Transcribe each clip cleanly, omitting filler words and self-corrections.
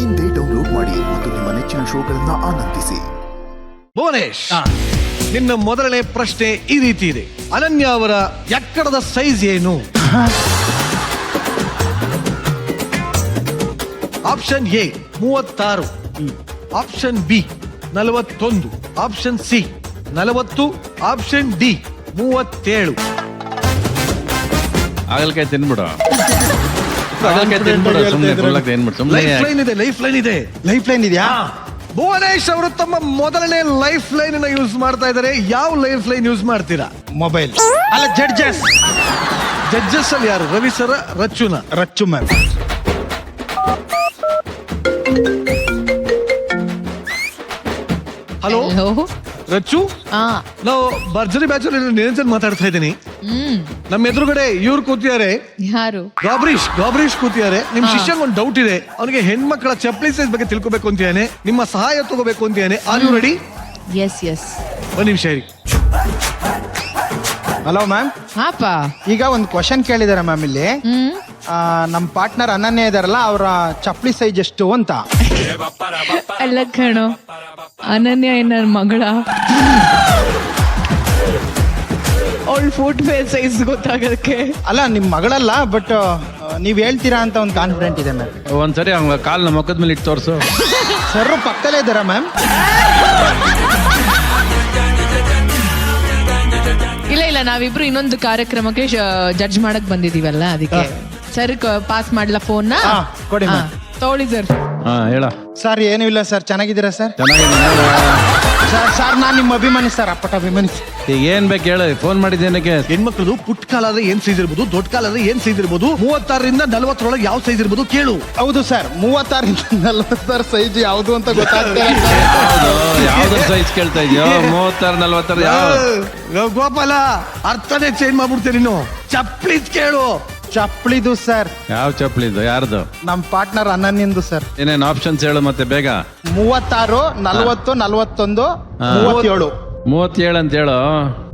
ಇಂದೇ ಡೌನ್ಲೋಡ್ ಮಾಡಿ ಮತ್ತು ನಿಮ್ಮ ನೆಚ್ಚಿನ ಶೋಗಳನ್ನ ಆನಂದಿಸಿ. ಭುವನೇಶ್, ನಿನ್ನ ಮೊದಲನೇ ಪ್ರಶ್ನೆ ಈ ರೀತಿ ಇದೆ. ಅನನ್ಯ ಅವರ ಎಕ್ಕಡದ ಸೈಜ್ ಏನು? Option A 36, option B 41, option C 40, option D 37. ಆಗಲ್ಕಾಯಿ ತಿನ್ಬಿಡು. ಲೈಫ್ ಲೈನ್ ಇದೆಯಾ? ಭುವನೇಶ್ ಅವರು ತಮ್ಮ ಮೊದಲನೇ ಲೈಫ್ ಲೈನ್ ಯೂಸ್ ಮಾಡ್ತಾ ಇದ್ದಾರೆ. ಯಾವ ಲೈಫ್ ಲೈನ್ ಯೂಸ್ ಮಾಡ್ತೀರಾ? ಮೊಬೈಲ್ ಅಲ್ಲ, ಜಡ್ಜಸ್ ಅಲ್ಲಿ ಯಾರು? ರವಿ ಸರ, ರಚ್ಚು ಮ್ಯಾಮ್. ಹಲೋ ರಚ್ಚು, ನಾವು ಭರ್ಜರಿ ಬ್ಯಾಚುಲರ್ ನಿರಂಜನ್ ಮಾತಾಡ್ತಾ ಇದ್ದೀನಿ. ನಮ್ಮ ಎದುರುಗಡೆ ಇವ್ರು ಕೂತಿದ್ದಾರೆ. ಯಾರು? ಗಾಬ್ರೀಶ್ ಕೂತಿದ್ದಾರೆ. ನಿಮ್ ಶಿಷ್ಯಂಗ್ ಒಂದು ಡೌಟ್ ಇದೆ. ಅವನಿಗೆ ಹೆಣ್ಮಕ್ಳ ಚಪ್ಪಲಿ ಸೈಜ್ ಬಗ್ಗೆ ತಿಳ್ಕೊಬೇಕು ಅಂತಾನೆ, ನಿಮ್ಮ ಸಹಾಯ ತಗೋಬೇಕು ಅಂತಾನೆ. Are you ready? ಎಸ್. ಒಂದ್ ನಿಮಿಷ ಇರಿ. Hello ma'am. ಹಾಪ ಈಗ ಒಂದು ಕ್ವಶನ್ ಕೇಳಿದಾರೆ ಮ್ಯಾಮ್ ಇಲ್ಲಿ. ನಮ್ಮ ಪಾರ್ಟ್ನರ್ ಅನನ್ಯ ಇದಾರಲ್ಲ, ಅವರ ಚಪ್ಪಲಿ ಸೈಜ್ ಎಷ್ಟು ಅಂತ. ಅಲ್ಲ ಕಣೋ, ಅನನ್ಯ ನನ್ನ ಮಗಳ. ಅವಳ ಫುಟ್ವೇರ್ ಸೈಜ್ ಗೊತ್ತಾಗಕ್ಕೆ. ಅಲ್ಲ, ನಿಮ್ ಮಗಳಲ್ಲ, ಬಟ್ ನೀವ್ ಹೇಳ್ತೀರಾ ಅಂತ ಒಂದು ಕಾನ್ಫಿಡೆಂಟ್ ಇದೆ ಮ್ಯಾಮ್. ಒಂದ್ಸರಿ ಅವ್ನ ಕಾಲ್ ನಮ್ಮ ಮುಖದ ಮೇಲೆ ಇಟ್ಟು ತೋರ್ಸು. ಸರ್ ಪಕ್ಕದಲ್ಲೇ ಇದ್ದಾರಾ ಮ್ಯಾಮ್? ಇಲ್ಲ, ನಾವಿಬ್ರು ಇನ್ನೊಂದು ಕಾರ್ಯಕ್ರಮಕ್ಕೆ ಜಡ್ಜ್ ಮಾಡಕ್ ಬಂದಿದೀವಲ್ಲ, ಅದಕ್ಕೆ. ಸರ್ ಪಾಸ್ ಮಾಡ್ಲಾ ಫೋನ್ ನ? ಕೊಡಿ ಮ್ಯಾಮ್. ತಗೊಳ್ಳಿ ಸರ್. ಹೇಳ ಸರ್ ಏನೂ ಇಲ್ಲ ಸರ್, ಚೆನ್ನಾಗಿದ್ದೀರಾ ಸರ್? ಸರ್ ನಾನು ನಿಮ್ಮ ಅಭಿಮಾನಿ ಸರ್, ಅಪ್ಪಟ ಅಭಿಮಾನಿ. ಈಗ ಏನ್ ಬೇಕು ಹೇಳ, ಫೋನ್ ಮಾಡಿದ್ದೇನಕ್ಕೆ? ಹೆಣ್ಮಕ್ಳದು ಪುಟ್ ಕಾಲಾದ್ರೆ ಏನ್ ಸೈಜ್ ಇರ್ಬೋದು, ದೊಡ್ಡ ಕಾಲಾದ್ರೆ ಏನ್ ಸೈಜ್ ಇರ್ಬೋದು, 36ರಿಂದ 40 ಯಾವ ಸೈಜ್ ಇರ್ಬೋದು ಕೇಳು. ಹೌದು ಸರ್, 36ರಿಂದ 40 ಸೈಜ್ ಯಾವ್ದು ಅಂತ ಗೊತ್ತಾಗ್ತದೆ. ಯಾವ್ದು ಸೈಜ್ ಕೇಳ್ತಾ ಇದೆಯೋ? 36, 40 ಯಾವ? ಗೋಪಾಲ, ಅರ್ಥನೇ ಚೇಂಜ್ ಮಾಡ್ಬಿಡ್ತೇನೆ. ನೀನು ಚಪ್ಪಲಿ ಕೇಳು. ಚಪ್ಪಲಿದು ಸರ್. ಯಾವ ಚಪ್ಪಲಿದು? ಯಾರ್ದು? ನಮ್ ಪಾರ್ಟ್ನರ್ ಅನನ್ಯಂದು ಸರ್. ಏನೇನು ಆಪ್ಷನ್ಸ್ ಹೇಳು ಮತ್ತೆ ಬೇಗ. 36, 40, 41, 37. 37 ಅಂತ ಹೇಳು.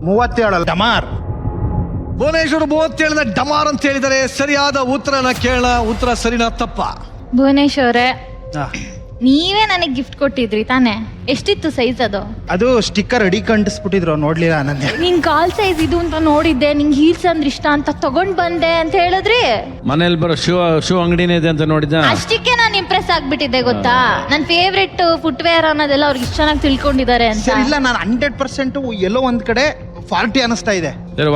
37 ಡಮಾರ್. ಭುವನೇಶ್ವರ್ 37ನ ಡಮಾರ್ ಅಂತ ಹೇಳಿದರೆ ಸರಿಯಾದ ಉತ್ತರನ ಕೇಳ. ಉತ್ತರ ಸರಿನಾ ತಪ್ಪ? ಭುವನೇಶ್ ಅವರೇ, ನೀವೇ ನನಗೆ ಗಿಫ್ಟ್ ಕೊಟ್ಟಿದ್ರಿ ತಾನೆ? ಎಷ್ಟಿತ್ತು ಸೈಜ್ ಅದು? ಅದು ಸ್ಟಿಕ್ಕರ್ ಅಡಿ ಕಂಟಿಸ್ಬಿಟ್ಟಿದ್ರು, ನೋಡ್ಲಿಲ್ಲ ಅನನ್ಯ. ನಿನ್ ಕಾಲ್ ಸೈಜ್ ಇದು ಅಂತ ನೋಡಿದ್ದೆ, ನಿಂಗೆ ಹೀಲ್ಸ್ ಅಂದ್ರೆ ಇಷ್ಟ ಅಂತ ತಗೊಂಡ್ ಬಂದೆ ಅಂತ ಹೇಳಿದ್ರಿ. ಮನೇಲಿ ಬರೋ ಶೂ ಅಂಗಡಿನೇ ಇದೆ ಅಂತ ನೋಡಿದ್ದ. ಅಷ್ಟಕ್ಕೆ ನಾನು ಇಂಪ್ರೆಸ್ ಆಗ್ಬಿಟ್ಟಿದ್ದೆ ಗೊತ್ತಾ. ನನ್ನ ಫೇವ್ರೆಟ್ ಫುಟ್ವೇರ್ ಅನ್ನೋದೆಲ್ಲ ಅವ್ರಿಗೆ ಇಷ್ಟ ಚೆನ್ನಾಗಿ ತಿಳ್ಕೊಂಡಿದ್ದಾರೆ ಅಂತ. ಇಲ್ಲ, ನಾನು 100% ಎಲ್ಲೋ ಒಂದ್ ಕಡೆ ಫಾಲ್ಟಿ ಅನಿಸ್ತಾ ಇದೆ.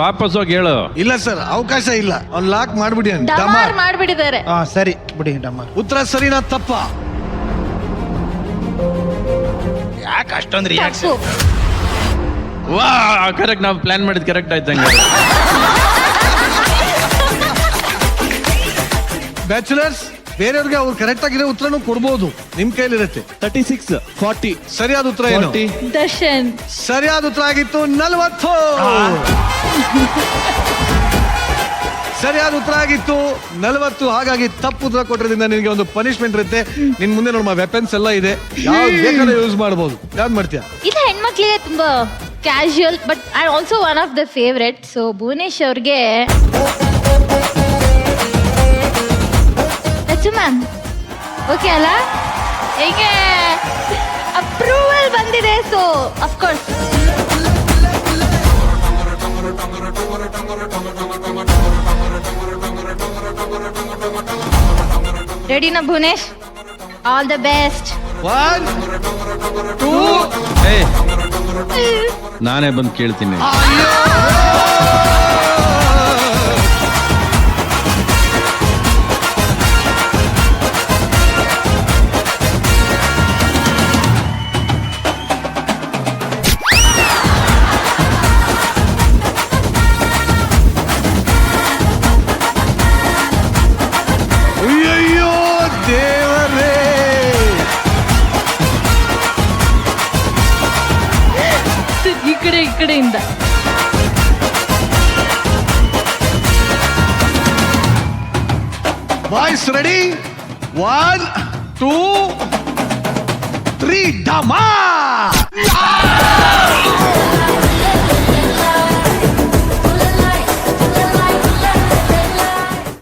ವಾಪಸ್ ಹೋಗಿ ಹೇಳು. ಇಲ್ಲ ಸರ್, ಅವಕಾಶ ಇಲ್ಲ. ಅವ್ನು ಲಾಕ್ ಮಾಡ್ಬಿಡಿ. ಡಮಾರ್ ಮಾಡ್ಬಿಟ್ಟಿದ್ದಾರೆ. ಸರಿ ಬಿಡಿ ಡಮಾರ್. ಉತ್ತರ ಸರಿನಾ ತಪ್ಪ? ಯಾಕೆ ಅಷ್ಟೊಂದು ತಪ್ಪು. ರಿಯಾಕ್ಷನ್? ವಾ, ಕರೆಕ್ಟ್. ನಾವು ಪ್ಲಾನ್ ಮಾಡಿದ್ ಕರೆಕ್ಟ್ ಆಯ್ತಂಗ. ಬ್ಯಾಚುಲರ್ಸ್, ಬೇರೆಯವ್ರಿಗೆ ಅವ್ರು ಕರೆಕ್ಟ್ ಆಗಿರೋ ಉತ್ತರನೂ ಕೊಡ್ಬೋದು, ನಿಮ್ ಕೈಲಿರುತ್ತೆ. 36, 40. ಸರಿಯಾದ ಉತ್ತರ ಏನು? ದರ್ಶನ್. ಸರಿಯಾದ ಉತ್ತರ ಆಗಿತ್ತು 40. ಸರಿಯಾದ ಉತ್ತರ ಆಗಿತ್ತು 40. ಹಾಗಾಗಿ ತಪ್ಪು ಉತ್ತರ ಕೊಟ್ಟಿರೋದ್ರಿಂದ ನಿನಗೆ ಒಂದು ಪನಿಷ್ಮೆಂಟ್ ಇರುತ್ತೆ. ನಿನ್ ಮುಂದೆ ನಮ್ಮ ವೆಪನ್ಸ್ ಎಲ್ಲ ಇದೆ, ಯಾವ್ದು ಬೇಕಾದ್ರೆ ಯೂಸ್ ಮಾಡಬಹುದು. ಯಾವ್ದು ಮಾಡ್ತೀಯಾ? ಇದು ಹೆಣ್ಮಕ್ಳಿಗೆ ತುಂಬಾ casual, but I also one of the favourite. So Bhuvanesh ಅವ್ರಿಗೆ ಮ್ಯಾಮ್ ಓಕೆ ಅಲ್ಲ? ಹೇಗೆ ಅಪ್ರೂವಲ್ ಬಂದಿದೆ. ಸೊ ಅಫ್ಕೋರ್ಸ್ ರೆಡಿನಾ ಭುವನೇಶ್? All the best. 1, 2. ನಾನೇ ಬಂದು ಕೇಳ್ತೀನಿ. ಅಯ್ಯಯ್ಯೋ ದೇವರೇ, ಈ ಕಡೆಯಿಂದ ಬಾಯ್ಸ್ ರೆಡಿ? 1, 2, 3 ಡಮಾರ್.